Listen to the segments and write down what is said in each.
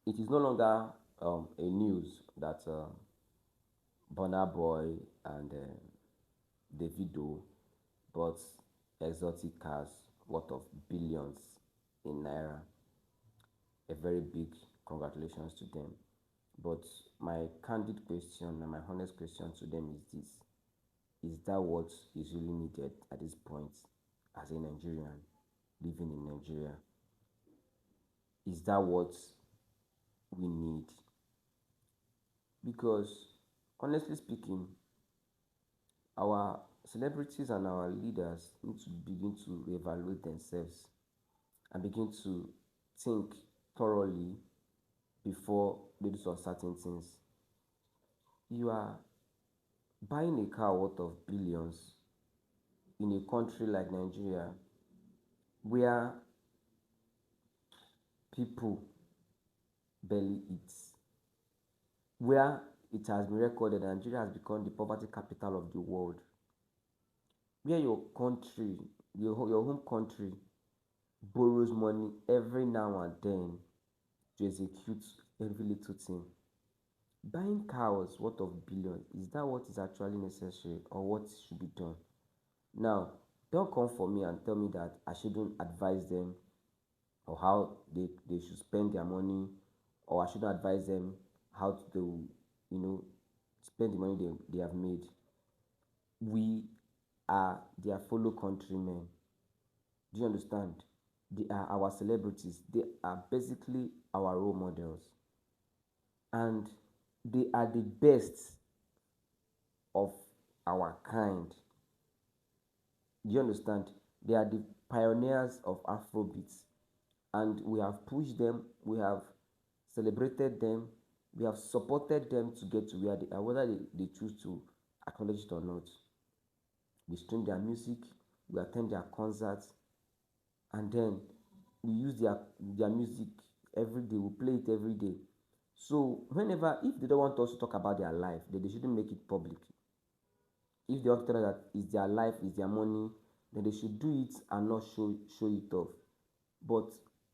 it is no longer a news that Burna Boy and DAVIDO bought exotic cars worth of billions in naira. A very big congratulations to them. But my candid question and my honest question to them is this: is that what is really needed at this point as a Nigerian living in Nigeria? Is that what we need? Because honestly speaking, our celebrities and our leaders need to begin to evaluate themselves and begin to think thoroughly before they do some certain things. You are buying a car worth of billions in a country like Nigeria where people barely eat, where it has been recorded that Nigeria has become the poverty capital of the world, where your country, your home country, borrows money every now and then to execute every little thing. Buying cows worth of billions, is that what is actually necessary or what should be done? Now, don't come for me and tell me that I shouldn't advise them or how they should spend their money, or I shouldn't advise them how to, you know, spend the money they have made. We are their fellow countrymen. Do you understand? They are our celebrities. They are basically our role models. And they are the best of our kind. Do you understand? They are the pioneers of Afrobeat. And we have pushed them, we have celebrated them, we have supported them to get to where they are, whether they choose to acknowledge it or not. We stream their music, we attend their concerts, and then we use their music every day, we play it every day. So whenever, if they don't want us to talk about their life, then they shouldn't make it public. If they want to tell us that it's their life, it's their money, then they should do it and not show it off. But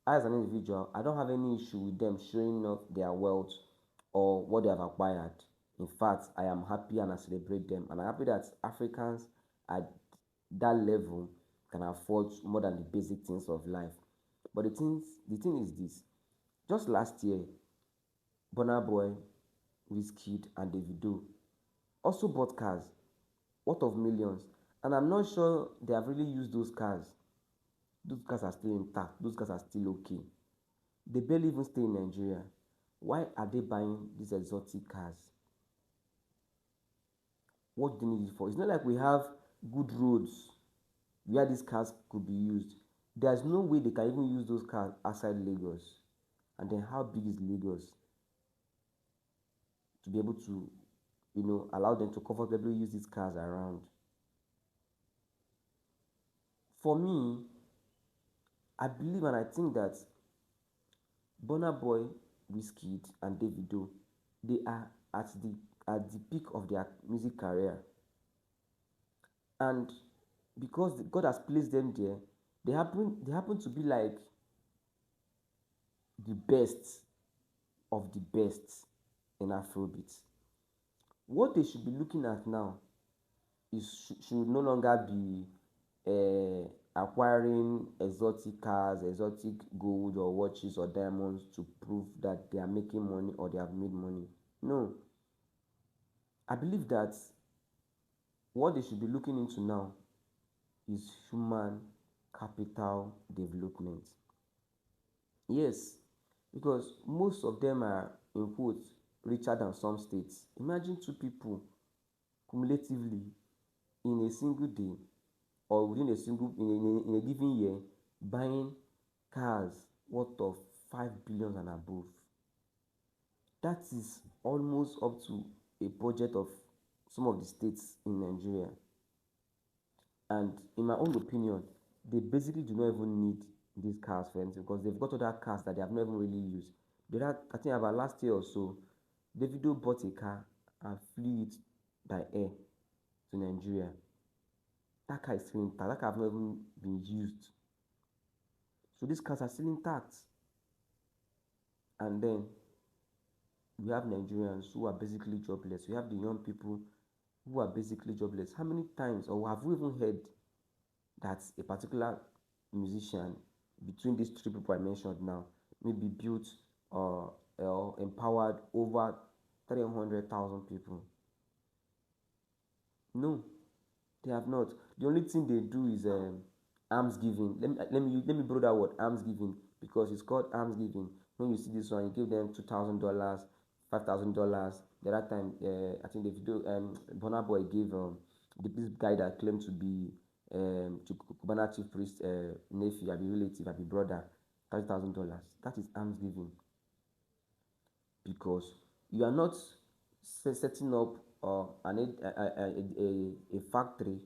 as an individual, I don't have any issue with them showing off their wealth or what they have acquired. In fact, I am happy and I celebrate them. And I'm happy that Africans at that level can afford more than the basic things of life. But the thing is this: just last year, Burna Boy, WizKid, and Davido also bought cars worth of millions. And I'm not sure they have really used those cars. Those cars are still intact. Those cars are still okay. They barely even stay in Nigeria. Why are they buying these exotic cars? What do they need it for? It's not like we have good roads where these cars could be used. There's no way they can even use those cars outside Lagos. And then how big is Lagos to be able to, allow them to comfortably use these cars around? For me, I believe and I think that Burna Boy, Wizkid, and Davido, they are at the peak of their music career, and because God has placed them there, they happen to be like the best of the best in Afrobeat. What they should be looking at now should no longer be acquiring exotic cars, exotic gold or watches or diamonds to prove that they are making money or they have made money. No, I believe that what they should be looking into now is human capital development. Yes, because most of them are, in quotes, richer than some states. Imagine two people cumulatively in a single day or within a single in a given year buying cars worth of 5 billion and above. That is almost up to a budget of some of the states in Nigeria. And in my own opinion, they basically do not even need these cars for anything because they've got other cars that they have not even really used. I think about last year or so, Davido bought a car and flew it by air to Nigeria. That car is still intact. That car has not even been used. So these cars are still intact. And then we have Nigerians who are basically jobless. We have the young people who are basically jobless. How many times, or have we even heard that a particular musician between these three people I mentioned now maybe built or empowered over 300,000 people? No, they have not. The only thing they do is alms giving. Let me borrow that word alms giving because it's called alms giving. When you see this one, you give them $2,000, $5,000. The other time, I think the video Burna Boy gave this guy that claimed to be to Cubana chief priest nephew, I be relative, I be brother, $30,000. That is alms giving because you are not setting up a factory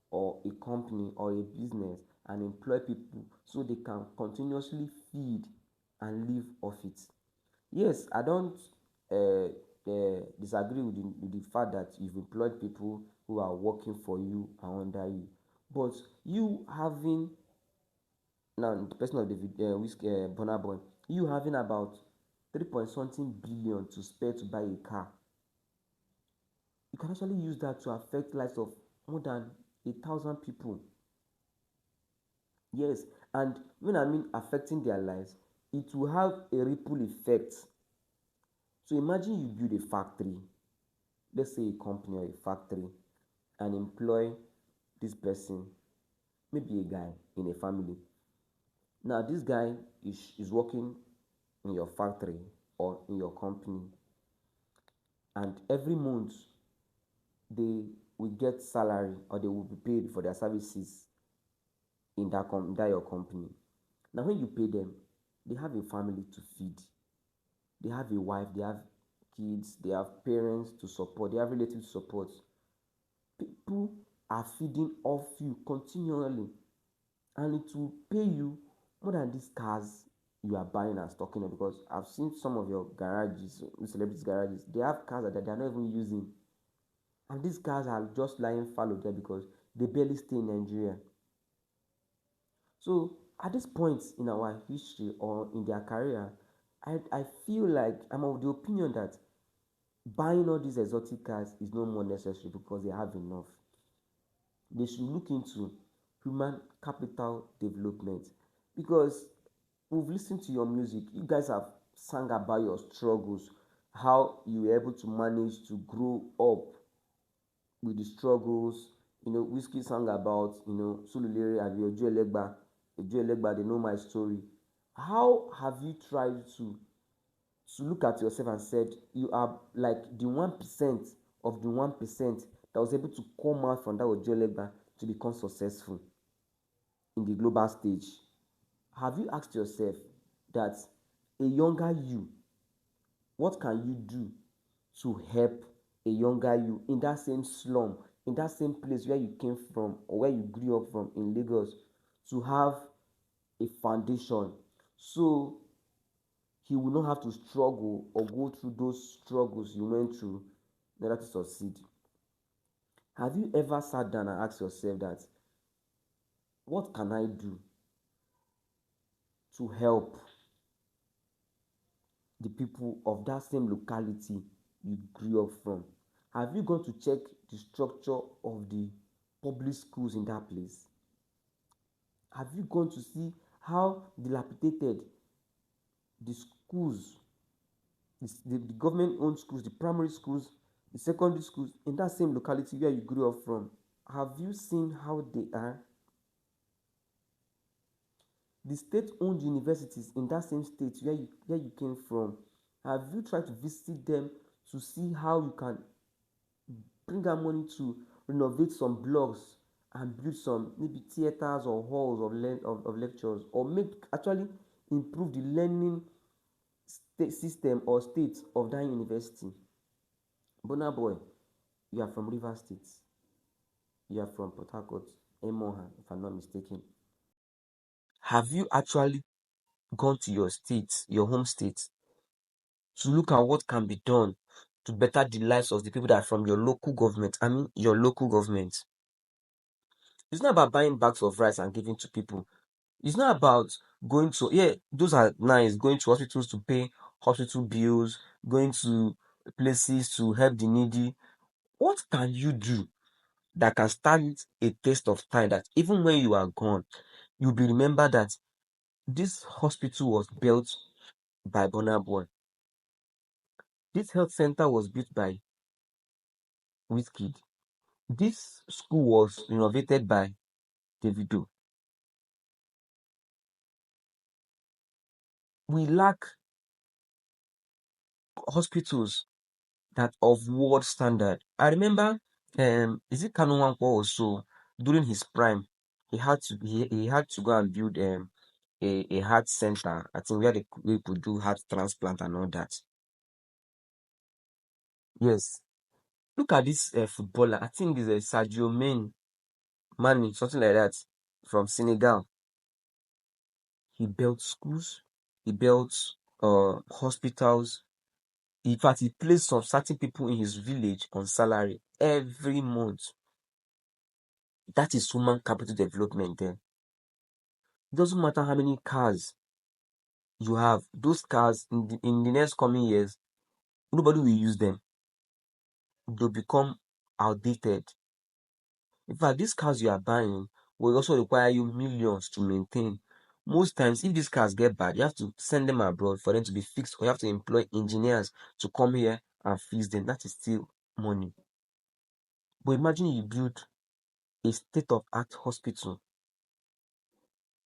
or a company or a business and employ people so they can continuously feed and live off it. Yes, I don't disagree with the fact that you've employed people who are working for you and under you, but you having now in the person of David Burna Boy, you having about 3 point something billion to spare to buy a car, you can actually use that to affect lives of more than 1,000 people. Yes, and when I mean affecting their lives, it will have a ripple effect. So imagine you build a factory, let's say a company or a factory, and employ this person, maybe a guy in a family. Now this guy is working in your factory or in your company, and every month they will get salary or they will be paid for their services in that your company. Now when you pay them, they have a family to feed, they have a wife, they have kids, they have parents to support, they have relatives to support. People are feeding off you continually, and it will pay you more than these cars you are buying and stocking up, because I've seen some of your garages, celebrities garages, they have cars that they're not even using, and these cars are just lying fallow there because they barely stay in Nigeria. So at this point in our history or in their career, I feel like I'm of the opinion that buying all these exotic cars is no more necessary because they have enough. They should look into human capital development, because we've listened to your music. You guys have sang about your struggles, how you were able to manage to grow up with the struggles. Whiskey sang about, Sululere and Ojo Elegba, they know my story. How have you tried to look at yourself and said you are like the 1% of the 1% that was able to come out from that Ojo Elegba to become successful in the global stage? Have you asked yourself that a younger you, what can you do to help a younger you in that same slum, in that same place where you came from or where you grew up from in Lagos, to have a foundation so he will not have to struggle or go through those struggles you went through in order to succeed? Have you ever sat down and asked yourself that, what can I do to help the people of that same locality you grew up from? Have you gone to check the structure of the public schools in that place? Have you gone to see how dilapidated the schools, the government owned schools, the primary schools, the secondary schools in that same locality where you grew up from? Have you seen how they are? The state owned universities in that same state where you came from, have you tried to visit them to see how you can bring out money to renovate some blocks and build some maybe theaters or halls of lectures, or make actually improve the learning system or state of that university? Burna Boy, you are from Rivers State, you are from Port Harcourt, Emoha, if I'm not mistaken. Have you actually gone to your state, your home state, to look at what can be done to better the lives of the people that are from your local government? I mean, your local government. It's not about buying bags of rice and giving to people. It's not about going to, yeah, those are nice, going to hospitals to pay hospital bills, going to places to help the needy. What can you do that can stand a test of time, that even when you are gone, you'll be remembered that this hospital was built by Burna Boy. This health center was built by WizKid. This school was renovated by DAVIDO. We lack hospitals that of world standard. I remember, is it Kanu Wankwo also during his prime, he had to go and build a heart center. I think where they could do heart transplant and all that. Yes, look at this footballer. I think it's Sadio Mane, something like that, from Senegal. He built schools, he built hospitals. In fact, he placed some certain people in his village on salary every month. That is human capital development then. It doesn't matter how many cars you have, those cars in the next coming years, nobody will use them. They'll become outdated. In fact, these cars you are buying will also require you millions to maintain. Most times, if these cars get bad, you have to send them abroad for them to be fixed, or you have to employ engineers to come here and fix them. That is still money. But imagine you build a state-of-art hospital.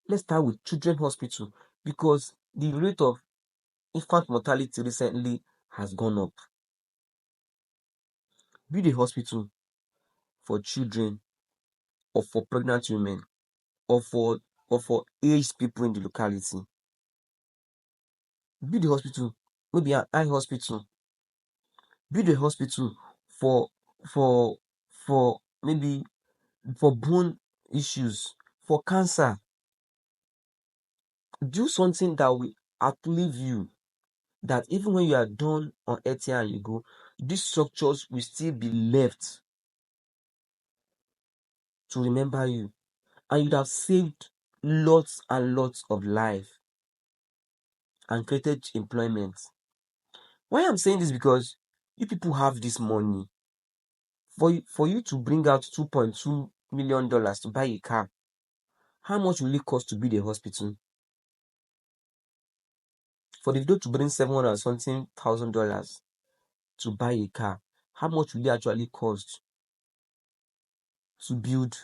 Let's start with children hospital, because the rate of infant mortality recently has gone up. Build a hospital for children, or for pregnant women, or for aged people in the locality. Build a hospital, maybe an eye hospital. Build a hospital for for for maybe for bone issues, for cancer. Do something that will outlive you, that even when you are done on earth here and you go, these structures will still be left to remember you, and you'd have saved lots and lots of life and created employment. Why I'm saying this, because you people have this money. For you to bring out $2.2 million to buy a car, how much will it cost to build a hospital? For the video to bring 700 something thousand dollars to buy a car, how much will it actually cost to build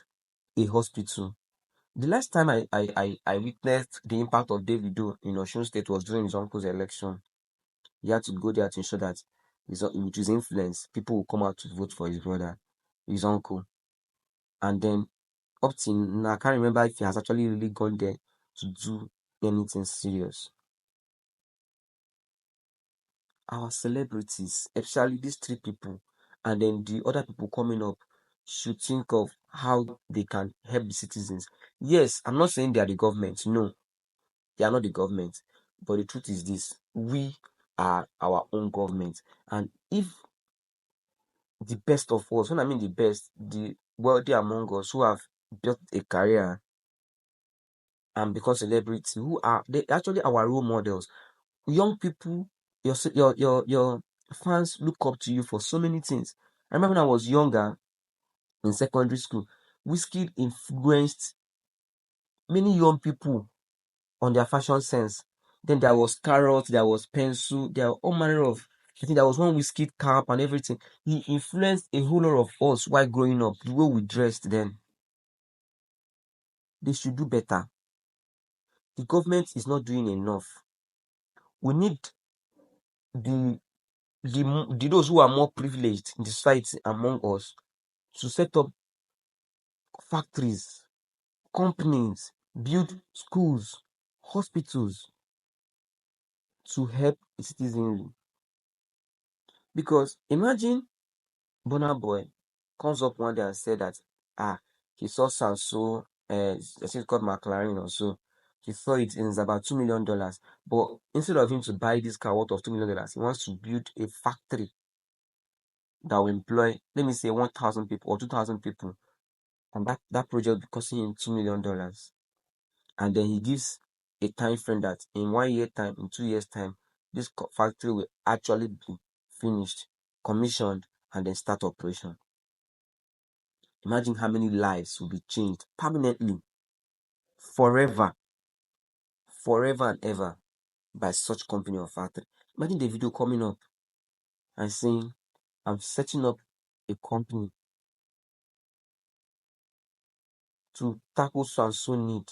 a hospital? The last time I witnessed the impact of Davido in Osun State was during his uncle's election. He had to go there to ensure that with his influence, people will come out to vote for his brother, his uncle. And then up till now, I can't remember if he has actually really gone there to do anything serious. Our celebrities, especially these three people, and then the other people coming up, should think of how they can help the citizens. Yes, I'm not saying they are the government. No, they are not the government. But the truth is this: we are our own government. And if the best of us, when I mean the best, the wealthy among us who have built a career and become celebrity, who are they actually our role models. Young people, your fans look up to you for so many things. I remember when I was younger in secondary school, Whiskey influenced many young people on their fashion sense. Then there was carrot, there was pencil, there were all manner of. I think there was one Whiskey cap and everything. He influenced a whole lot of us while growing up, the way we dressed then. They should do better. The government is not doing enough. We need the those who are more privileged in the society among us to set up factories, companies, build schools, hospitals to help the citizenry. Because imagine Burna Boy comes up one day and said that he saw Sanso, I think it's called McLaren or so. He saw it and it's about $2 million. But instead of him to buy this car worth of $2 million, he wants to build a factory that will employ, let me say, 1,000 people or 2,000 people. And that project will be costing him $2 million. And then he gives a time frame that in 1 year time, in 2 years time, this factory will actually be finished, commissioned, and then start operation. Imagine how many lives will be changed permanently, forever, forever and ever by such company or factory. Imagine the video coming up and saying, I'm setting up a company to tackle so and so need,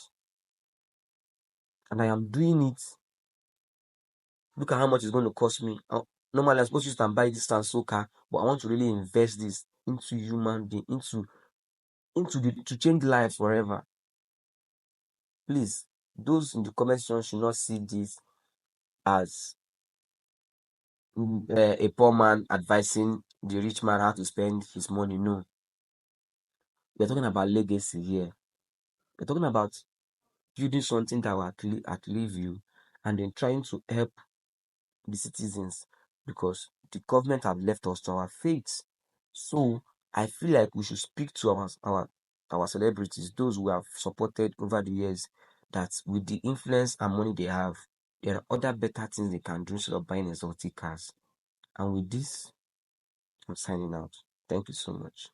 and I am doing it. Look at how much it's going to cost me. Normally, I'm supposed to use and buy this and so car, but I want to really invest this into human being, to change lives forever. Please, those in the comment section should not see this as a poor man advising the rich man how to spend his money. No, we're talking about legacy here. We're talking about building something that will outlive you, and then trying to help the citizens, because the government have left us to our fate. So I feel like we should speak to our celebrities, those who have supported over the years, that with the influence and money they have, there are other better things they can do instead of buying exotic cars. And with this, I'm signing out. Thank you so much.